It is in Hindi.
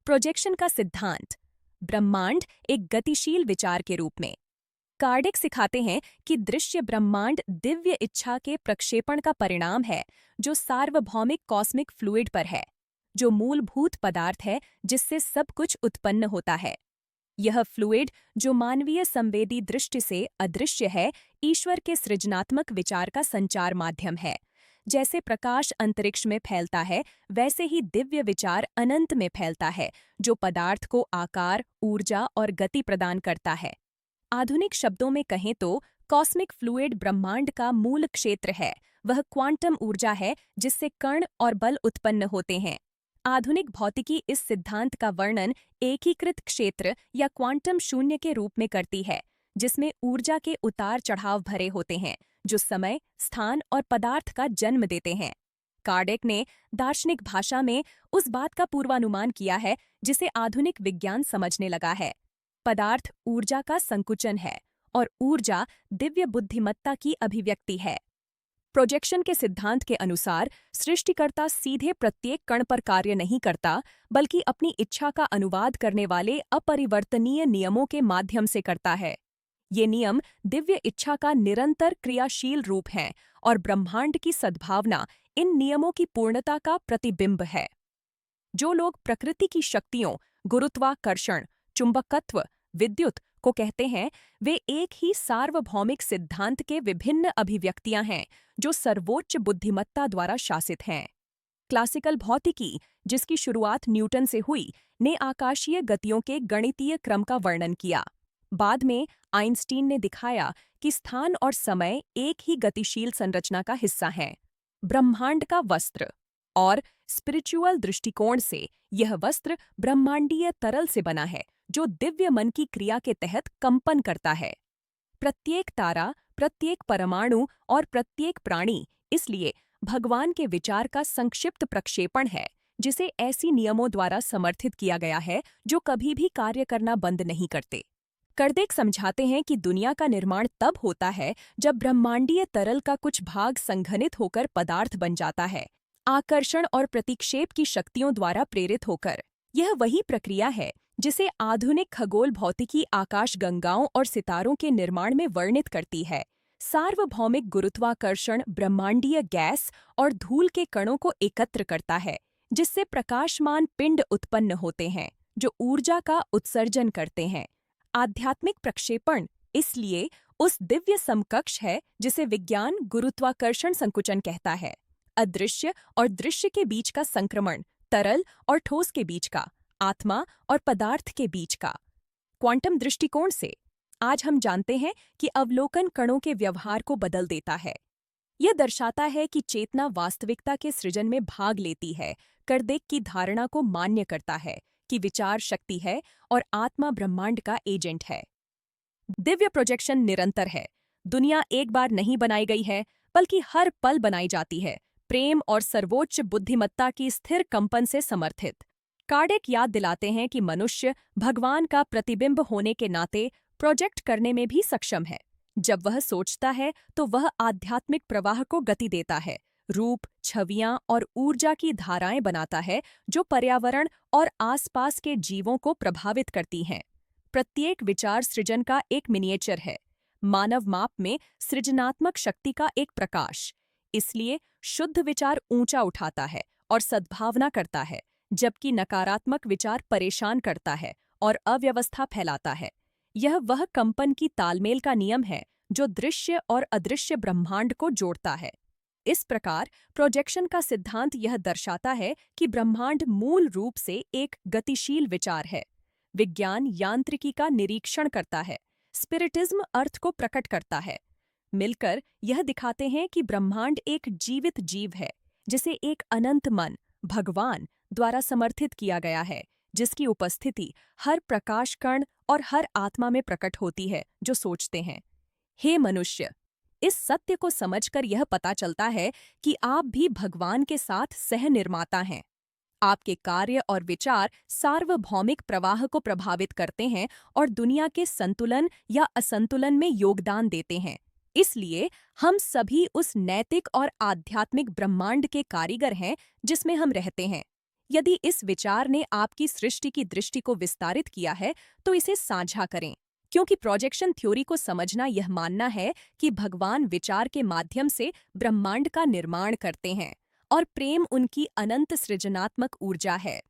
प्रोजेक्शन का सिद्धांत। ब्रह्मांड एक गतिशील विचार के रूप में। कार्डिक सिखाते हैं कि दृश्य ब्रह्मांड दिव्य इच्छा के प्रक्षेपण का परिणाम है, जो सार्वभौमिक कॉस्मिक फ्लूइड पर है, जो मूलभूत पदार्थ है जिससे सब कुछ उत्पन्न होता है। यह फ्लूइड, जो मानवीय संवेदी दृष्टि से अदृश्य है, ईश्वर के सृजनात्मक विचार का संचार माध्यम है। जैसे प्रकाश अंतरिक्ष में फैलता है, वैसे ही दिव्य विचार अनंत में फैलता है, जो पदार्थ को आकार, ऊर्जा और गति प्रदान करता है। आधुनिक शब्दों में कहें तो कॉस्मिक फ्लूइड ब्रह्मांड का मूल क्षेत्र है। वह क्वांटम ऊर्जा है जिससे कण और बल उत्पन्न होते हैं। आधुनिक भौतिकी इस सिद्धांत का वर्णन एकीकृत क्षेत्र या क्वांटम शून्य के रूप में करती है, जिसमें ऊर्जा के उतार चढ़ाव भरे होते हैं, जो समय, स्थान और पदार्थ का जन्म देते हैं। कार्डिक ने दार्शनिक भाषा में उस बात का पूर्वानुमान किया है जिसे आधुनिक विज्ञान समझने लगा है। पदार्थ ऊर्जा का संकुचन है और ऊर्जा दिव्य बुद्धिमत्ता की अभिव्यक्ति है। प्रोजेक्शन के सिद्धांत के अनुसार सृष्टिकर्ता सीधे प्रत्येक कण पर कार्य नहीं करता, बल्कि अपनी इच्छा का अनुवाद करने वाले अपरिवर्तनीय नियमों के माध्यम से करता है। ये नियम दिव्य इच्छा का निरंतर क्रियाशील रूप हैं और ब्रह्मांड की सद्भावना इन नियमों की पूर्णता का प्रतिबिंब है। जो लोग प्रकृति की शक्तियों, गुरुत्वाकर्षण, चुंबकत्व, विद्युत को कहते हैं, वे एक ही सार्वभौमिक सिद्धांत के विभिन्न अभिव्यक्तियां हैं, जो सर्वोच्च बुद्धिमत्ता द्वारा शासित हैं। क्लासिकल भौतिकी, जिसकी शुरुआत न्यूटन से हुई, ने आकाशीय गतियों के गणितीय क्रम का वर्णन किया। बाद में आइंस्टीन ने दिखाया कि स्थान और समय एक ही गतिशील संरचना का हिस्सा हैं। ब्रह्मांड का वस्त्र और स्पिरिचुअल दृष्टिकोण से यह वस्त्र ब्रह्मांडीय तरल से बना है, जो दिव्य मन की क्रिया के तहत कंपन करता है। प्रत्येक तारा, प्रत्येक परमाणु और प्रत्येक प्राणी इसलिए भगवान के विचार का संक्षिप्त प्रक्षेपण है, जिसे ऐसी नियमों द्वारा समर्थित किया गया है जो कभी भी कार्य करना बंद नहीं करते। कार्डिक समझाते हैं कि दुनिया का निर्माण तब होता है जब ब्रह्मांडीय तरल का कुछ भाग संघनित होकर पदार्थ बन जाता है, आकर्षण और प्रतिक्षेप की शक्तियों द्वारा प्रेरित होकर। यह वही प्रक्रिया है जिसे आधुनिक खगोल भौतिकी आकाशगंगाओं और सितारों के निर्माण में वर्णित करती है। सार्वभौमिक गुरुत्वाकर्षण ब्रह्मांडीय गैस और धूल के कणों को एकत्र करता है, जिससे प्रकाशमान पिंड उत्पन्न होते हैं, जो ऊर्जा का उत्सर्जन करते हैं। आध्यात्मिक प्रक्षेपण इसलिए उस दिव्य समकक्ष है जिसे विज्ञान गुरुत्वाकर्षण संकुचन कहता है। अदृश्य और दृश्य के बीच का संक्रमण, तरल और ठोस के बीच का, आत्मा और पदार्थ के बीच का। क्वांटम दृष्टिकोण से आज हम जानते हैं कि अवलोकन कणों के व्यवहार को बदल देता है। यह दर्शाता है कि चेतना वास्तविकता के सृजन में भाग लेती है। कार्डिक की धारणा को मान्य करता है कि विचार शक्ति है और आत्मा ब्रह्मांड का एजेंट है। दिव्य प्रोजेक्शन निरंतर है। दुनिया एक बार नहीं बनाई गई है, बल्कि हर पल बनाई जाती है, प्रेम और सर्वोच्च बुद्धिमत्ता की स्थिर कंपन से समर्थित। कार्डिक याद दिलाते हैं कि मनुष्य भगवान का प्रतिबिंब होने के नाते प्रोजेक्ट करने में भी सक्षम है। जब वह सोचता है तो वह आध्यात्मिक प्रवाह को गति देता है, रूप, छवियां और ऊर्जा की धाराएं बनाता है, जो पर्यावरण और आसपास के जीवों को प्रभावित करती हैं। प्रत्येक विचार सृजन का एक मिनिएचर है, मानव माप में सृजनात्मक शक्ति का एक प्रकाश। इसलिए शुद्ध विचार ऊंचा उठाता है और सद्भावना करता है, जबकि नकारात्मक विचार परेशान करता है और अव्यवस्था फैलाता है। यह वह कंपन की तालमेल का नियम है जो दृश्य और अदृश्य ब्रह्मांड को जोड़ता है। इस प्रकार प्रोजेक्शन का सिद्धांत यह दर्शाता है कि ब्रह्मांड मूल रूप से एक गतिशील विचार है। विज्ञान यांत्रिकी का निरीक्षण करता है, स्पिरिटिज्म अर्थ को प्रकट करता है। मिलकर यह दिखाते हैं कि ब्रह्मांड एक जीवित जीव है, जिसे एक अनंत मन, भगवान, द्वारा समर्थित किया गया है, जिसकी उपस्थिति हर प्रकाश कण और हर आत्मा में प्रकट होती है जो सोचते हैं। हे मनुष्य, इस सत्य को समझकर यह पता चलता है कि आप भी भगवान के साथ सह निर्माता हैं। आपके कार्य और विचार सार्वभौमिक प्रवाह को प्रभावित करते हैं और दुनिया के संतुलन या असंतुलन में योगदान देते हैं। इसलिए हम सभी उस नैतिक और आध्यात्मिक ब्रह्मांड के कारीगर हैं जिसमें हम रहते हैं। यदि इस विचार ने आपकी सृष्टि की दृष्टि को विस्तारित किया है तो इसे साझा करें, क्योंकि प्रोजेक्शन थ्योरी को समझना यह मानना है कि भगवान विचार के माध्यम से ब्रह्मांड का निर्माण करते हैं और प्रेम उनकी अनंत सृजनात्मक ऊर्जा है।